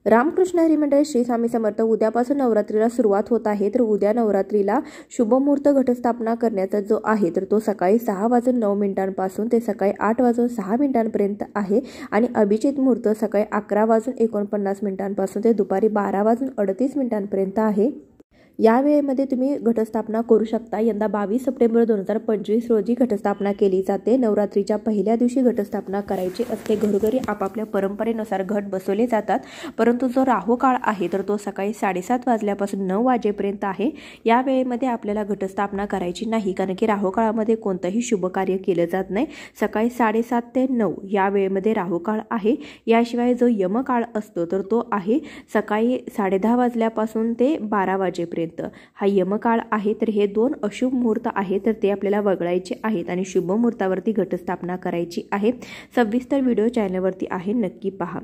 रामकृष्ण हरी मंडळ श्री स्वामी समर्थ उद्यापासून नवरात्रीला सुरुवात होत आहे। तर उद्या नवरात्रीला शुभ मुहूर्त घटस्थापना करण्याचा जो आहे तर तो सकाळी 6:09 ते सकाळी 8:06 आहे आणि अभिजित मुहूर्त सकाळी 11:49 ते दुपारी 12:38 आहे। या वेळेमध्ये तुम्ही घटस्थापना करू शकता। यंदा 22 सप्टेंबर 2025 रोजी घटस्थापना केली जाते। नवरात्रीच्या पहिल्या दिवशी घटस्थापना करायची असते। घरोघरी आपापल्या परंपरेनुसार घट बसवले जातात, परंतु जो राहू काळ आहे तर तो सकाळी 7:30 वाजल्यापासून 9 वाजेपर्यंत आहे। या वेळेमध्ये आपल्याला घटस्थापना करायची नाही, कारण की राहू काळामध्ये कोणतेही शुभ कार्य केले जात नाही। सकाळी 7:30 ते 9 या वेळेमध्ये राहू काळ आहे। याशिवाय जो यमकाळ असतो तर तो आहे सकाळी 10:30 वाजल्यापासून ते 12 वाजेपर्यंत। हा यमकाळ आहे। तर हे दोन अशुभ मुहूर्त आहेत, तर ते आपल्याला वगळायचे आहेत आणि शुभ मुहूर्तावरती घटस्थापना करायची आहे। सविस्तर व्हिडिओ चॅनलवरती आहे, नक्की पहा।